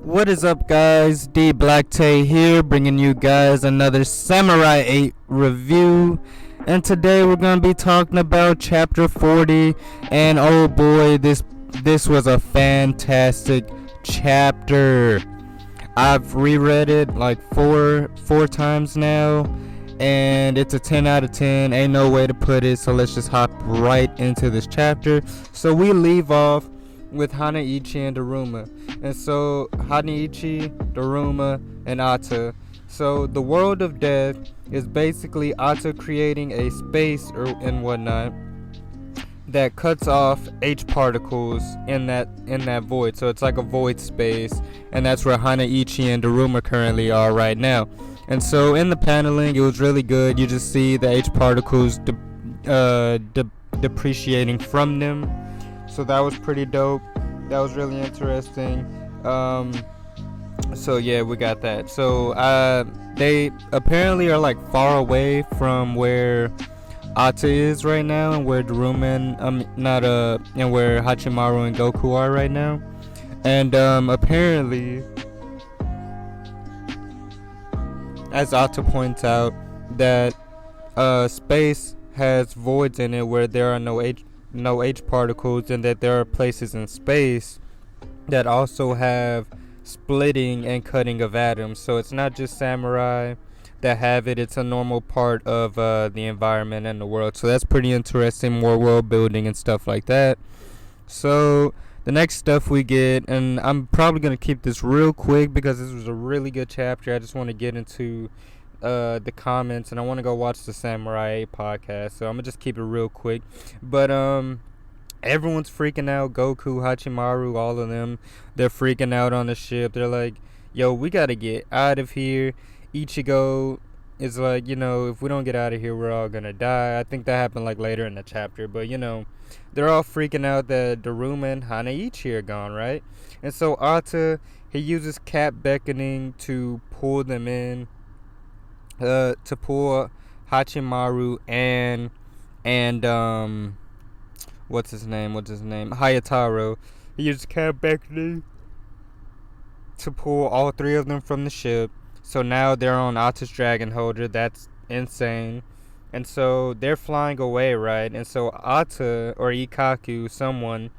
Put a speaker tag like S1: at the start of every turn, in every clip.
S1: What is up, guys? D Black Tay here, bringing you guys another Samurai 8 review. And today we're gonna be talking about chapter 40. And oh boy, this was a fantastic chapter. I've reread it like four times now, and it's a 10 out of 10. Ain't no way to put it. So let's just hop right into this chapter. So we leave off with Hanaichi and Daruma. And so Hanaichi, Daruma, and Ata. So the world of death is basically Ata creating a space and whatnot that cuts off H particles in that void. So it's like a void space, and that's where Hanaichi and Daruma currently are right now. And so in the paneling, it was really good. You just see the H particles depreciating from them. So that was pretty dope. That was really interesting. So yeah, we got that. So they apparently are like far away from where Ata is right now, and where Daruma and where Hachimaru and Goku are right now. And apparently, as Ata points out, that space has voids in it where there are no H particles, and that there are places in space that also have splitting and cutting of atoms. So it's not just samurai that have it, it's a normal part of the environment and the world. So that's pretty interesting, more world building and stuff like that. So the next stuff we get, and I'm probably going to keep this real quick because this was a really good chapter. I just want to get into the comments, and I want to go watch the Samurai 8 podcast, so I'm gonna just keep it real quick. But everyone's freaking out. Goku, Hachimaru, all of them, they're freaking out on the ship. They're like, yo, we gotta get out of here. Ichigo is like, if we don't get out of here, we're all gonna die. I think that happened like later in the chapter, but they're all freaking out that Daruma and Hanaichi are gone, right? And so Ata, he uses Cap Beckoning to pull them in, to pull Hachimaru and what's his name, Hayataro. He used Cap Beckoning to pull all three of them from the ship. So now they're on Ata's Dragon Holder. That's insane. And so they're flying away, right? And so Ata, or Ikkaku, someone,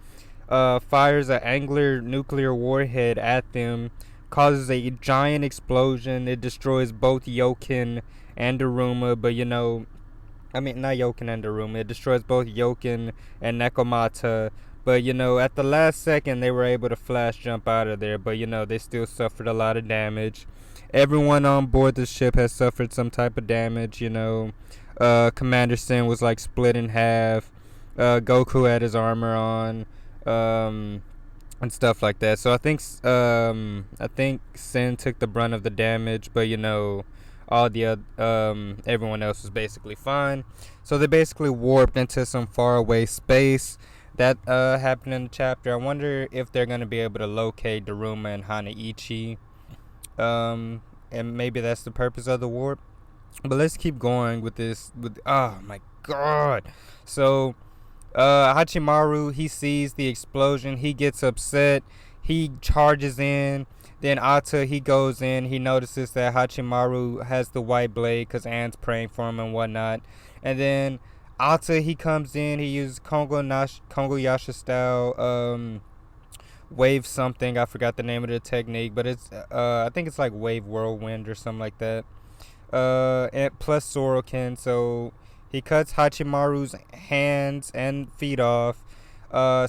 S1: fires an angular nuclear warhead at them, causes a giant explosion. It destroys both Yoken and Daruma, but not Yoken and Daruma. It destroys both Yoken and Nekomata, but at the last second they were able to flash jump out of there, but they still suffered a lot of damage. Everyone on board the ship has suffered some type of damage. Commander Sin was like split in half. Goku had his armor on, and stuff like that. So I think Sin took the brunt of the damage, but all the everyone else was basically fine. So they basically warped into some faraway space. That happened in the chapter. I wonder if they're gonna be able to locate Daruma and Hanaichi. And maybe that's the purpose of the warp. But let's keep going with this. Oh my god. So Hachimaru, he sees the explosion. He gets upset. He charges in. Then Ata, he goes in. He notices that Hachimaru has the white blade because Anne's praying for him and whatnot. And then Ata, he comes in. He uses Kongo Yasha style wave something. I forgot the name of the technique, but it's I think it's like wave whirlwind or something like that. And plus Sorokin. So he cuts Hachimaru's hands and feet off,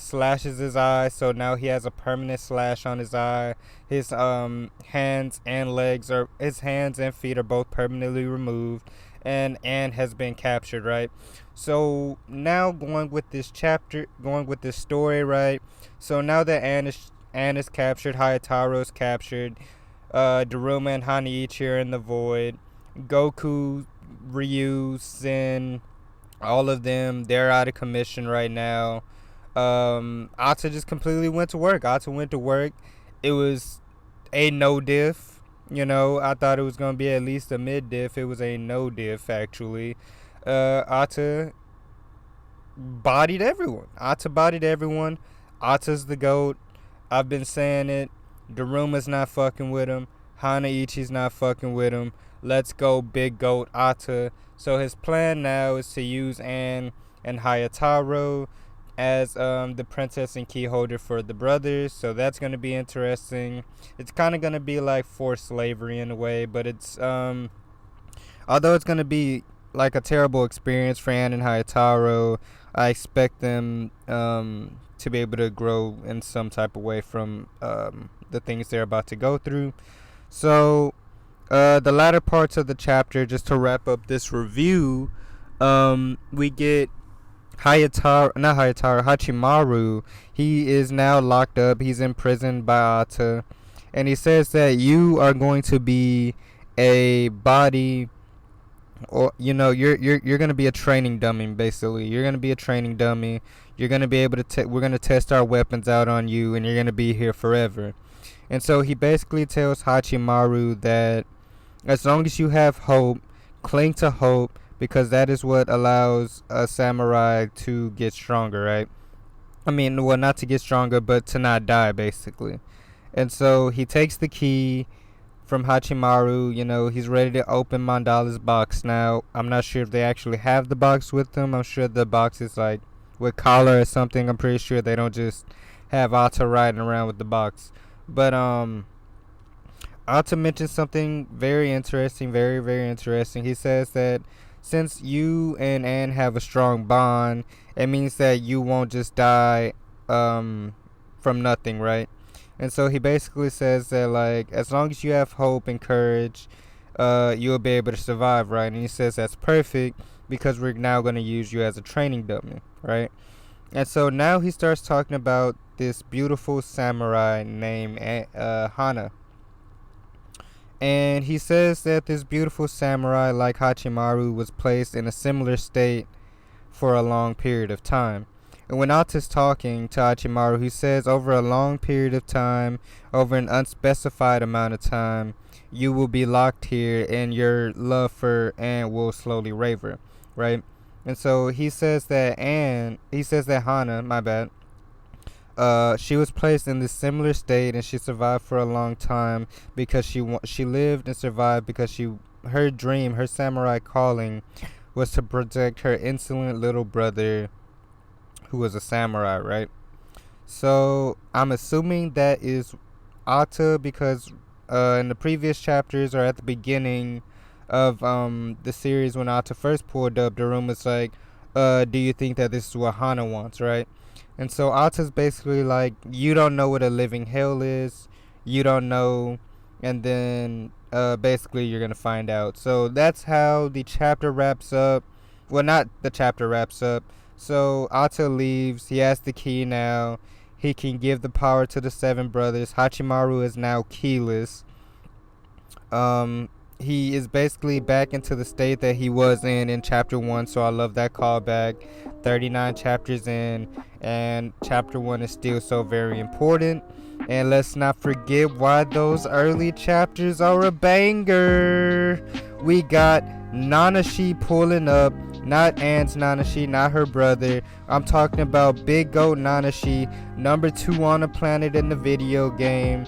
S1: slashes his eye, so now he has a permanent slash on his eye. His hands and feet are both permanently removed, and Anne has been captured, right? So now going with this story, right? So now that Anne is captured, Hayataro is captured, Daruma and Hanaichi are in the void. Goku, Ryu, Sin, all of them, they're out of commission right now. Ata just completely went to work. It was a no diff. I thought it was going to be at least a mid diff. It was a no diff, actually. Ata bodied everyone. Ata's the GOAT. I've been saying it. Daruma's not fucking with him. Hanaichi's not fucking with him. Let's go, big goat Ata. So his plan now is to use Anne and Hayataro as the princess and key holder for the brothers. So that's going to be interesting. It's kind of going to be like forced slavery in a way, but it's although it's going to be like a terrible experience for Anne and Hayataro, I expect them to be able to grow in some type of way from the things they're about to go through. So the latter parts of the chapter, just to wrap up this review, we get Hachimaru. He is now locked up. He's imprisoned by Ata, and he says that you are going to be a body, or you're gonna be a training dummy. Basically, you're gonna be a training dummy. You're gonna be able to we're gonna test our weapons out on you, and you're gonna be here forever. And so he basically tells Hachimaru that as long as you have hope, cling to hope, because that is what allows a samurai to get stronger, right? I mean, well, not to get stronger, but to not die, basically. And so he takes the key from Hachimaru. He's ready to open Mandala's box now. I'm not sure if they actually have the box with them. I'm sure the box is like with collar or something. I'm pretty sure they don't just have Ata riding around with the box. But Ata mentions something very interesting, very, very interesting. He says that since you and Anne have a strong bond, it means that you won't just die from nothing, right? And so he basically says that, like, as long as you have hope and courage, you'll be able to survive, right? And he says that's perfect because we're now going to use you as a training dummy, right? And so now he starts talking about this beautiful samurai named Hana. And he says that this beautiful samurai, like Hachimaru, was placed in a similar state for a long period of time. And when Ata's talking to Hachimaru, he says over a long period of time, over an unspecified amount of time, you will be locked here and your love for Anne will slowly waver, right? And so he says that Hana, my bad, she was placed in this similar state and she survived for a long time because she lived and survived because her dream, her samurai calling, was to protect her insolent little brother who was a samurai, right? So I'm assuming that is Ata because in the previous chapters or at the beginning of the series when Ata first pulled up, Daruma's like, do you think that this is what Hana wants, right? And so Ata's basically like, you don't know what a living hell is, you don't know, and then basically you're gonna find out. So that's how the chapter wraps up. Well, not the chapter wraps up. So Ata leaves. He has the key now. He can give the power to the 7 brothers. Hachimaru is now keyless. He is basically back into the state that he was in chapter 1, so I love that callback. 39 chapters in, and chapter 1 is still so very important. And let's not forget why those early chapters are a banger. We got Nanashi pulling up, not Anne's Nanashi, not her brother. I'm talking about Big Goat Nanashi, number 2 on the planet in the video game.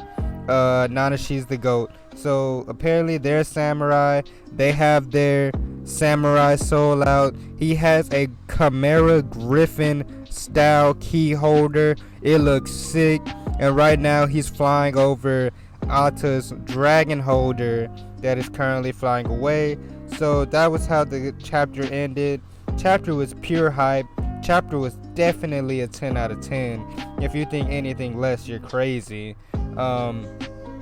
S1: Nanashi's the GOAT. So apparently they're samurai. They have their samurai soul out. He has a Chimera Griffin style key holder. It looks sick. And right now he's flying over Ata's dragon holder that is currently flying away. So that was how the chapter ended. Chapter was pure hype. Chapter was definitely a 10 out of 10. If you think anything less, you're crazy.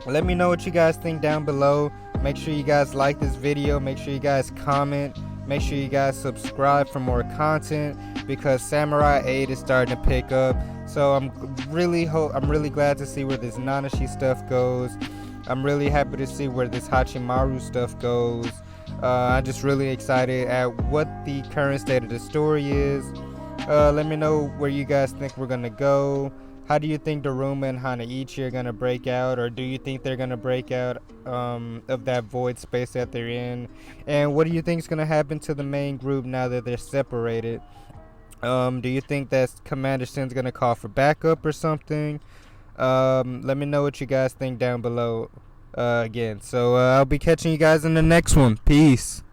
S1: Let me know what you guys think down below. Make sure you guys like this video. Make sure you guys comment. Make sure you guys subscribe for more content because Samurai 8 is starting to pick up. So I'm really glad to see where this Nanashi stuff goes. I'm really happy to see where this Hachimaru stuff goes. I'm just really excited at what the current state of the story is. Let me know where you guys think we're gonna go. How do you think Daruma and Hanaichi are gonna break out, or do you think they're gonna break out of that void space that they're in? And what do you think is gonna happen to the main group now that they're separated? Do you think that Commander Sin's gonna call for backup or something? Let me know what you guys think down below. Again, so I'll be catching you guys in the next one. Peace.